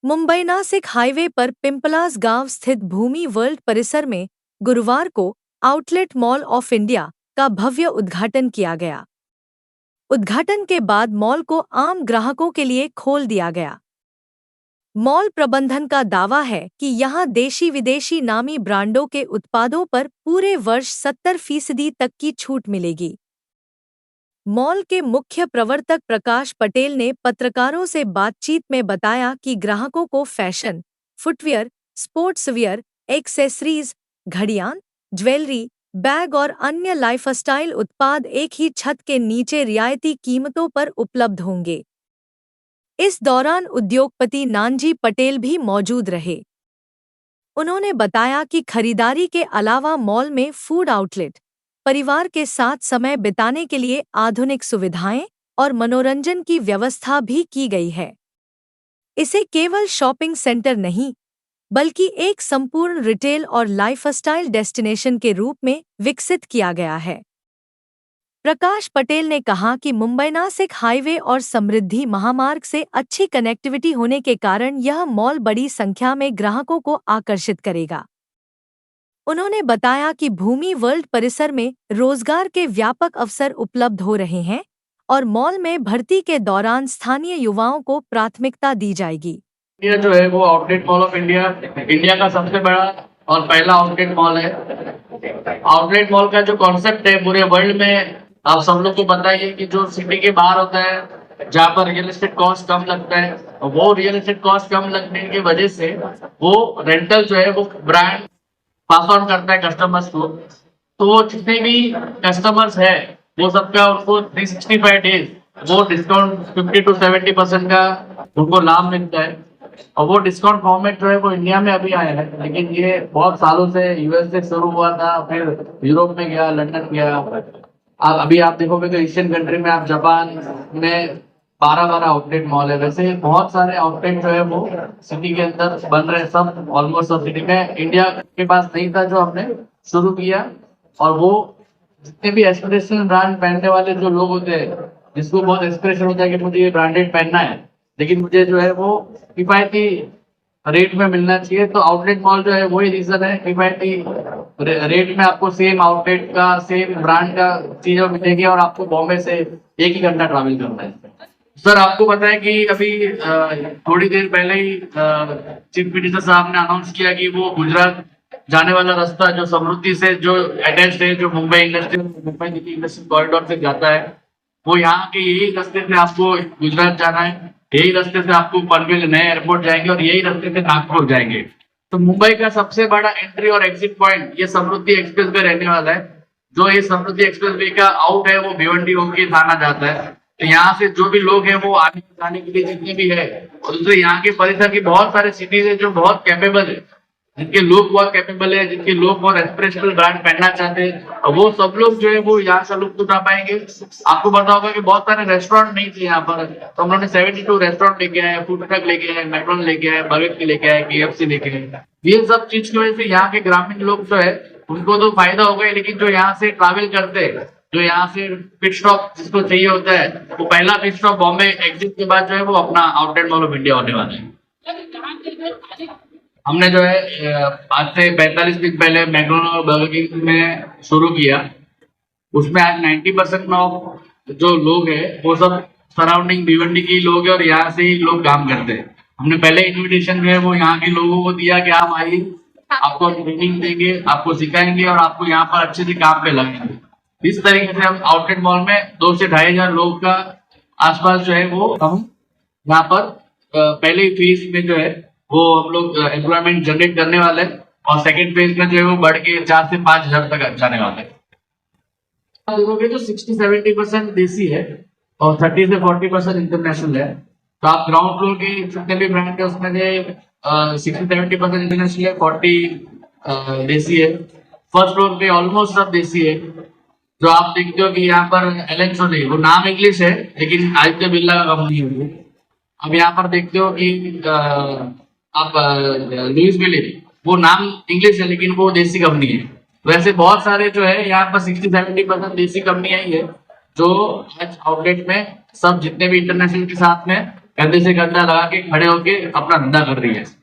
Mumbai Nashik highway पर पिंपलास गांव स्थित भूमि वर्ल्ड परिसर में गुरुवार को आउटलेट मॉल ऑफ इंडिया का भव्य उद्घाटन किया गया। उद्घाटन के बाद मॉल को आम ग्राहकों के लिए खोल दिया गया। मॉल प्रबंधन का दावा है कि यहां देशी विदेशी नामी ब्रांडों के उत्पादों पर पूरे वर्ष 70% तक की छूट मिलेगी। मॉल के मुख्य प्रवर्तक प्रकाश पटेल ने पत्रकारों से बातचीत में बताया कि ग्राहकों को फैशन, फुटवियर, स्पोर्ट्सवियर, एक्सेसरीज, घड़ियां, ज्वेलरी, बैग और अन्य लाइफस्टाइल उत्पाद एक ही छत के नीचे रियायती कीमतों पर उपलब्ध होंगे। इस दौरान उद्योगपति नानजी पटेल भी मौजूद रहे। उन्होंने बताया कि खरीदारी के अलावा मॉल में फूड आउटलेट, परिवार के साथ समय बिताने के लिए आधुनिक सुविधाएं और मनोरंजन की व्यवस्था भी की गई है। इसे केवल शॉपिंग सेंटर नहीं, बल्कि एक संपूर्ण रिटेल और लाइफस्टाइल डेस्टिनेशन के रूप में विकसित किया गया है। प्रकाश पटेल ने कहा कि मुंबई नासिक हाईवे और समृद्धि महामार्ग से अच्छी कनेक्टिविटी होने के कारण यह मॉल बड़ी संख्या में ग्राहकों को आकर्षित करेगा। उन्होंने बताया कि भूमि वर्ल्ड परिसर में रोजगार के व्यापक अवसर उपलब्ध हो रहे हैं और मॉल में भर्ती के दौरान स्थानीय युवाओं को प्राथमिकता दी जाएगी। इंडिया जो है वो outlet mall of India India का सबसे बड़ा और पहला आउटलेट मॉल है। आउटलेट मॉल का जो कॉन्सेप्ट है पूरे वर्ल्ड में आप सब लोग को पता है कि जो सिटी के बाहर होता है, जहाँ पर रियल एस्टेट कॉस्ट कम लगता है, वो रियल एस्टेट कॉस्ट कम लगने की वजह से वो रेंटल जो है वो ब्रांड पास ऑन करता है कस्टमर्स को। तो वो जितने भी कस्टमर्स है वो सबका उनको 365 डेज वो डिस्काउंट 50 to 70% का उनको लाभ मिलता है। और वो डिस्काउंट फॉर्मेट जो है वो इंडिया में अभी आया है, लेकिन ये बहुत सालों से यूएस से शुरू हुआ था, फिर यूरोप में गया, लंदन गया। अभी आप देखोगे तो एशियन कंट्री में, आप जापान में 12 आउटलेट मॉल है। वैसे बहुत सारे आउटलेट जो है वो सिटी के अंदर बन रहे हैं, सब ऑलमोस्ट सब सिटी में। इंडिया के पास नहीं था जो हमने शुरू किया, और वो जितने भी एस्पिरेशनल ब्रांड पहनने वाले जो लोग होते हैं, जिसको बहुत एस्पिरेशन होता है कि मुझे ये ब्रांडेड पहनना है, लेकिन मुझे जो है वो किफायती रेट में मिलना चाहिए, तो आउटलेट मॉल जो है वही रीजन है। किफायती रेट में आपको सेम आउटलेट का, सेम ब्रांड का चीजें मिलेगी और आपको बॉम्बे से एक ही घंटा ट्रैवल करना है। सर, आपको पता है कि अभी थोड़ी देर पहले ही चीफ मिनिस्टर साहब ने अनाउंस किया कि वो गुजरात जाने वाला रास्ता जो समृद्धि से जो अटैच्ड है, जो मुंबई दिल्ली इंडस्ट्रियल कॉरिडोर से जाता है, वो यहाँ के यही रास्ते से आपको गुजरात जाना है, यही रास्ते से आपको पनवेल नए एयरपोर्ट जाएंगे और यही रास्ते से नागपुर जाएंगे। तो मुंबई का सबसे बड़ा एंट्री और एग्जिट पॉइंट ये समृद्धि एक्सप्रेस वे रहने वाला है। जो ये समृद्धि एक्सप्रेस वे का आउट है वो भिवंडी होकर थाना जाता है। तो यहाँ से जो भी लोग हैं वो आने जाने के लिए जितने भी है, और दूसरे यहाँ के परिसर की बहुत सारे सिटीज है जो बहुत कैपेबल है, जिनके लोग बहुत कैपेबल है, जिनके लोग बहुत एस्पिरेशनल ब्रांड पहनना चाहते हैं, और वो सब लोग जो है वो यहाँ से लुत्फ उठा पाएंगे। आपको पता होगा कि बहुत सारे रेस्टोरेंट नहीं थे यहाँ पर, तो हम लोगों ने 72 रेस्टोरेंट लेके आए, फूड ट्रक लेके आए, मैकडॉनल्ड लेके आए, बर्गर की लेके आए, KFC लेके आए। ये सब चीज की वजह से यहाँ के ग्रामीण लोग जो है उनको तो फायदा होगा, लेकिन जो यहाँ से ट्रैवल करते हैं, जो यहाँ से पिट स्टॉप जिसको चाहिए होता है, वो पहला पिट स्टॉप बॉम्बे एग्जिट के बाद जो है वो अपना आउटलेट मॉल ऑफ इंडिया होने वाला है। हमने जो है आज से 45 दिन पहले मैकडॉनल्ड और बर्गर किंग में शुरू किया। उसमें आज 90% ऑफ जो लोग हैं वो सब सराउंडिंग भिवंडी के लोग हैं और यहाँ से ही लोग काम करते हैं। हमने पहले इन्विटेशन जो है वो यहाँ के लोगों को दिया कि आप आइए, आपको ट्रेनिंग देंगे, आपको सिखाएंगे और आपको यहाँ पर अच्छे से काम पे लगेंगे। इस तरीके से हम आउटलेट मॉल में 2 से 2,500 लोग का आसपास जो है वो हम यहाँ पर पहले फेज में जो है वो हम लोग एम्प्लॉयमेंट जनरेट करने वाले हैं, और सेकंड फेज में जो है वो बढ़ के 4 से 5,000 तक जाने वाले हैं। देखोगे तो 60-70% देसी है और 30 से 40% इंटरनेशनल है। तो आप ग्राउंड फ्लोर की जितने भी ब्रांड है उसमें से 60-70% इंटरनेशनल है, 40 देसी है। फर्स्ट फ्लोर पे ऑलमोस्ट सब देसी है। जो आप देखते हो कि यहाँ पर एलेक्सो नहीं, वो नाम इंग्लिश है लेकिन आदित्य बिरला का कंपनी है वो। अब यहाँ पर देखते हो कि आप लुइस विलियम, वो नाम इंग्लिश है लेकिन वो देसी कंपनी है। वैसे बहुत सारे जो है यहाँ पर 60-70% देसी कंपनियां ही है, जो आज आउटलेट में सब जितने भी इंटरनेशनल के साथ में कंधे से कंधा लगा के खड़े होके अपना धंधा कर रही है।